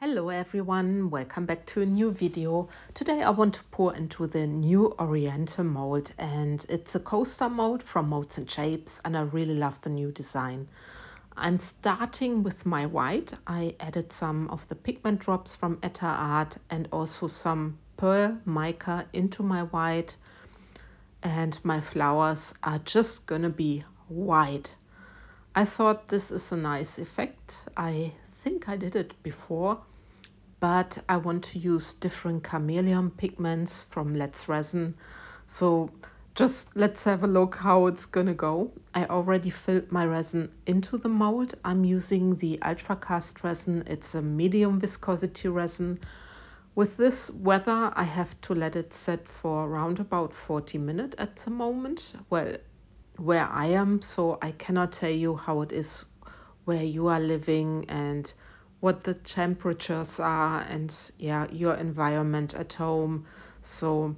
Hello everyone, welcome back to a new video. Today I want to pour into the new Oriental mold, and it's a coaster mold from MoldsandShapes, and I really love the new design. I'm starting with my white. I added some of the pigment drops from Etter Art and also some pearl mica into my white, and my flowers are just gonna be white. I thought this is a nice effect. I think I did it before, but I want to use different chameleon pigments from Ultracast Resin. So just let's have a look how it's gonna go. I already filled my resin into the mold. I'm using the Ultracast Resin. It's a medium viscosity resin. With this weather, I have to let it set for around about 40 minutes at the moment. Well, where I am, so I cannot tell you how it is where you are living and what the temperatures are and yeah, your environment at home. So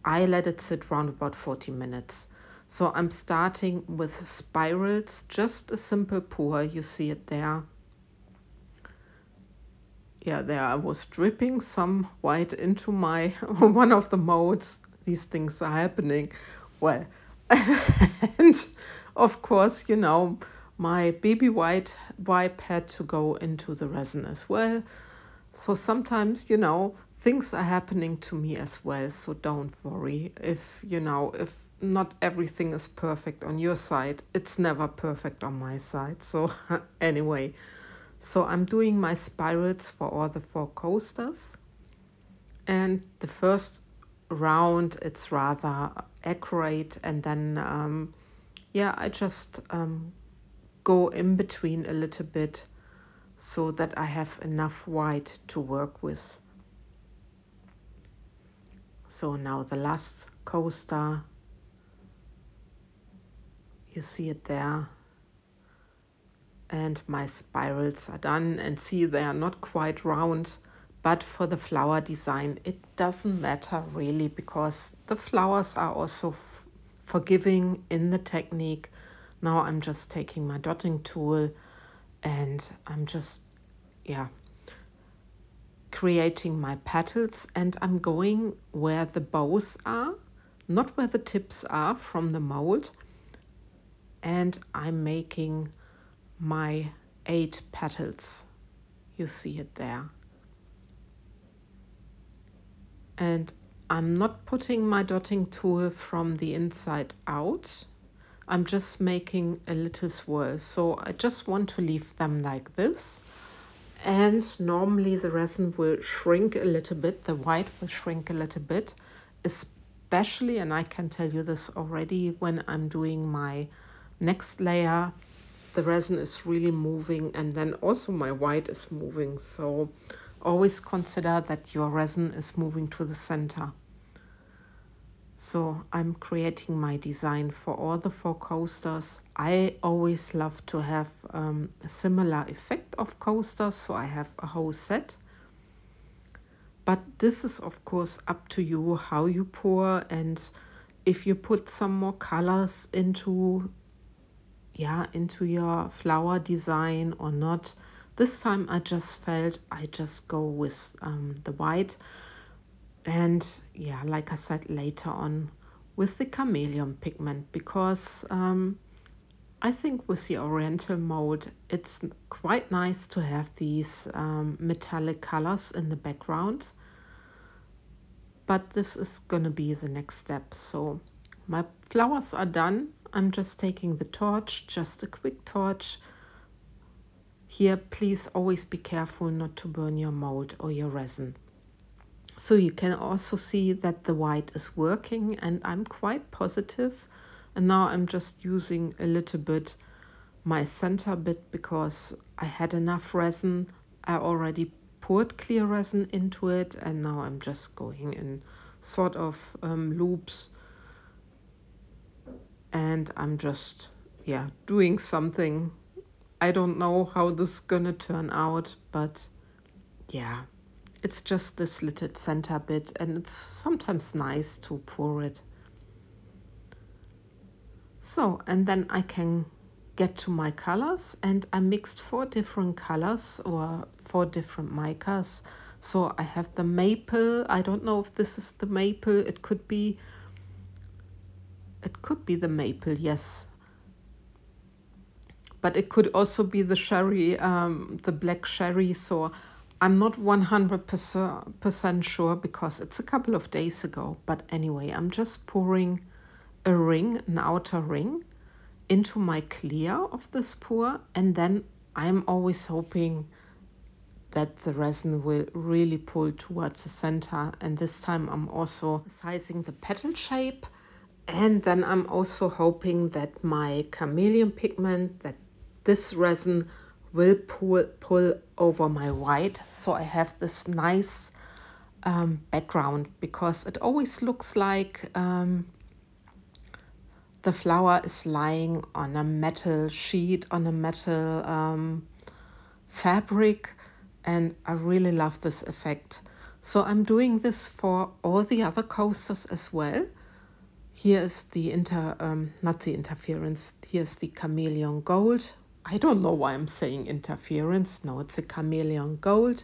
I let it sit around about 40 minutes. So I'm starting with spirals, just a simple pour. You see it there. Yeah, there I was dripping some white into my one of the molds. These things are happening. Well, and of course, you know, my baby white wipe had to go into the resin as well. So sometimes, you know, things are happening to me as well. So don't worry if, you know, if not everything is perfect on your side. It's never perfect on my side. So anyway, so I'm doing my spirals for all the 4 coasters. And the first round, it's rather accurate. And then, yeah, I just go in between a little bit so that I have enough white to work with. So now the last coaster, you see it there, and my spirals are done, and see they are not quite round, but for the flower design it doesn't matter really, because the flowers are also forgiving in the technique. Now I'm just taking my dotting tool and I'm just, yeah, creating my petals, and I'm going where the bows are, not where the tips are from the mold, and I'm making my 8 petals. You see it there. And I'm not putting my dotting tool from the inside out. I'm just making a little swirl. So I just want to leave them like this. And normally the resin will shrink a little bit. The white will shrink a little bit, especially, and I can tell you this already, when I'm doing my next layer, the resin is really moving, and then also my white is moving. So always consider that your resin is moving to the center. So I'm creating my design for all the 4 coasters. I always love to have a similar effect of coasters, so I have a whole set. But this is of course up to you how you pour, and if you put some more colors into your flower design or not. This time I just felt I just go with the white. And yeah, like I said, later on with the chameleon pigment, because I think with the Oriental mold, it's quite nice to have these metallic colors in the background. But this is gonna be the next step. So my flowers are done. I'm just taking the torch, just a quick torch. Here, please always be careful not to burn your mold or your resin. So you can also see that the white is working, and I'm quite positive. And now I'm just using a little bit my center bit, because I had enough resin. I already poured clear resin into it, and now I'm just going in sort of loops. And I'm just, yeah, doing something. I don't know how this is gonna turn out, but yeah. It's just this little center bit, and it's sometimes nice to pour it. So, and then I can get to my colors, and I mixed 4 different colors or 4 different micas. So I have the maple. I don't know if this is the maple. It could be the maple, yes. But it could also be the sherry, the black sherry. So I'm not 100% sure because it's a couple of days ago. But anyway, I'm just pouring a ring, an outer ring, into my clear of this pour, and then I'm always hoping that the resin will really pull towards the center. And this time I'm also sizing the petal shape, and then I'm also hoping that my chameleon pigment, that this resin will pull over my white, so I have this nice background, because it always looks like the flower is lying on a metal sheet, on a metal fabric, and I really love this effect. So I'm doing this for all the other coasters as well. Here is the not the interference, here's the chameleon gold. I don't know why I'm saying interference. No, it's a chameleon gold.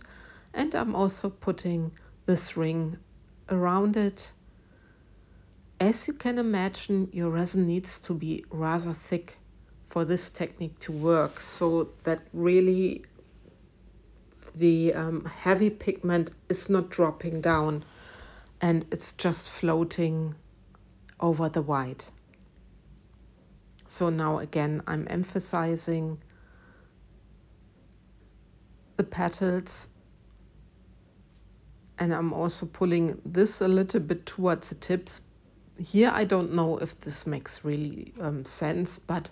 And I'm also putting this ring around it. As you can imagine, your resin needs to be rather thick for this technique to work, so that really the heavy pigment is not dropping down and it's just floating over the white. So now again, I'm emphasizing the petals, and I'm also pulling this a little bit towards the tips. Here I don't know if this makes really sense, but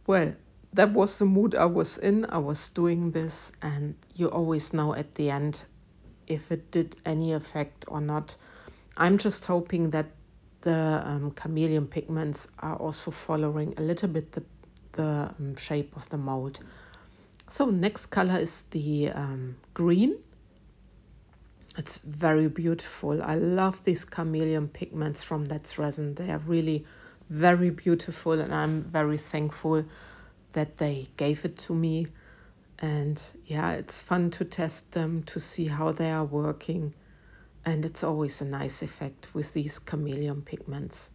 well, that was the mood I was in. I was doing this, and you always know at the end if it did any effect or not. I'm just hoping that the chameleon pigments are also following a little bit the shape of the mold. So next color is the green. It's very beautiful. I love these chameleon pigments from that resin. They are really very beautiful, and I'm very thankful that they gave it to me. And yeah, it's fun to test them, to see how they are working. And it's always a nice effect with these chameleon pigments.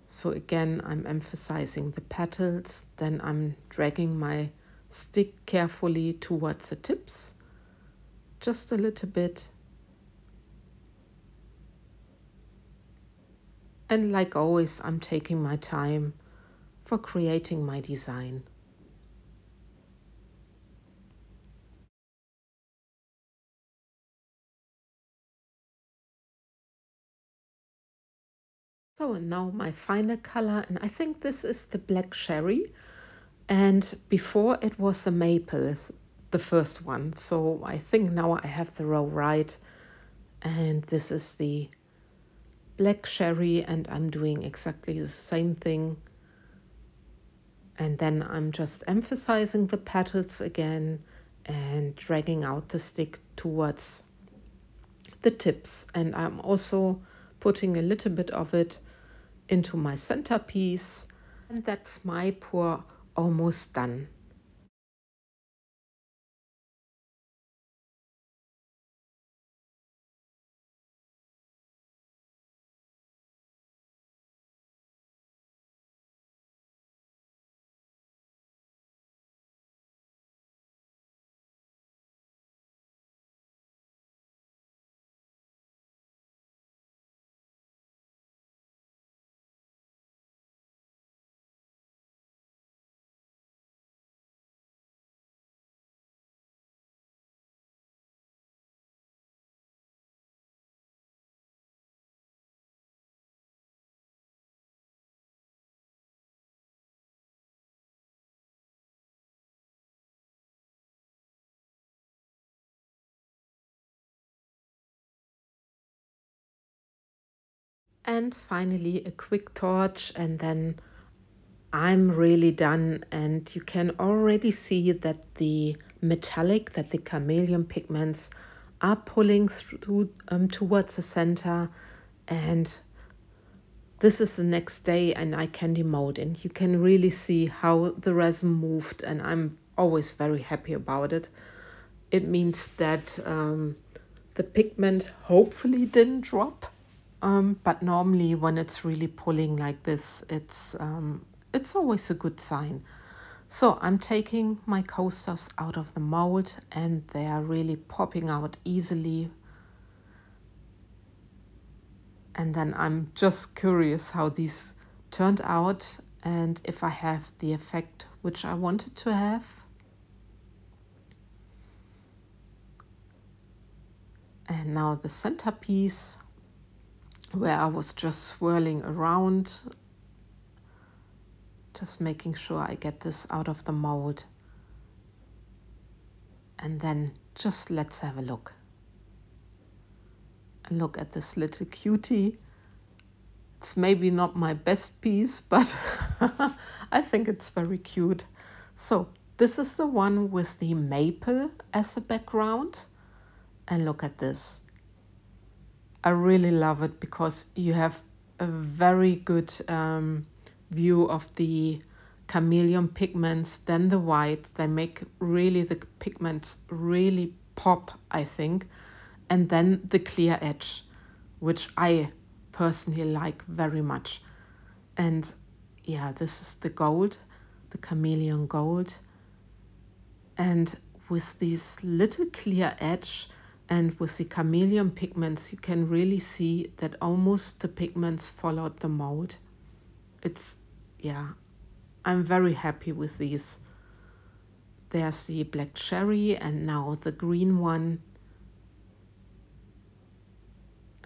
So again, I'm emphasizing the petals, then I'm dragging my stick carefully towards the tips, just a little bit. And like always, I'm taking my time for creating my design. So now my final color, and I think this is the black cherry, and before it was the maple, the first one. So I think now I have the row right, and this is the black cherry, and I'm doing exactly the same thing. And then I'm just emphasizing the petals again and dragging out the stick towards the tips. And I'm also putting a little bit of it into my centerpiece. And that's my pour almost done. And finally a quick torch, and then I'm really done. And you can already see that the metallic, that the chameleon pigments are pulling through towards the center. And this is the next day and I can demold, and you can really see how the resin moved, and I'm always very happy about it. It means that the pigment hopefully didn't drop, but normally when it's really pulling like this, it's always a good sign. So I'm taking my coasters out of the mold, and they are really popping out easily. And then I'm just curious how these turned out and if I have the effect which I wanted to have. And now the centerpiece, where I was just swirling around, just making sure I get this out of the mold. And then just let's have a look. And look at this little cutie. It's maybe not my best piece, but I think it's very cute. So this is the one with the maple as a background. And look at this. I really love it because you have a very good view of the chameleon pigments, then the white. They make really the pigments really pop, I think. And then the clear edge, which I personally like very much. And yeah, this is the gold, the chameleon gold. And with this little clear edge and with the chameleon pigments, you can really see that almost the pigments followed the mold. It's, yeah, I'm very happy with these. There's the black cherry and now the green one.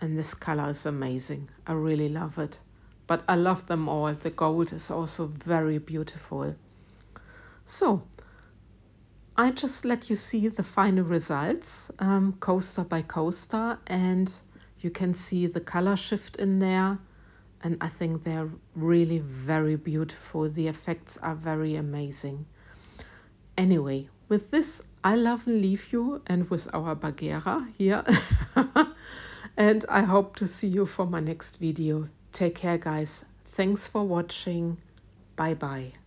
And this color is amazing. I really love it. But I love them all. The gold is also very beautiful. So I just let you see the final results, coaster by coaster, and you can see the color shift in there. And I think they're really very beautiful. The effects are very amazing. Anyway, with this, I love and leave you, and with our Bagheera here. And I hope to see you for my next video. Take care, guys. Thanks for watching. Bye-bye.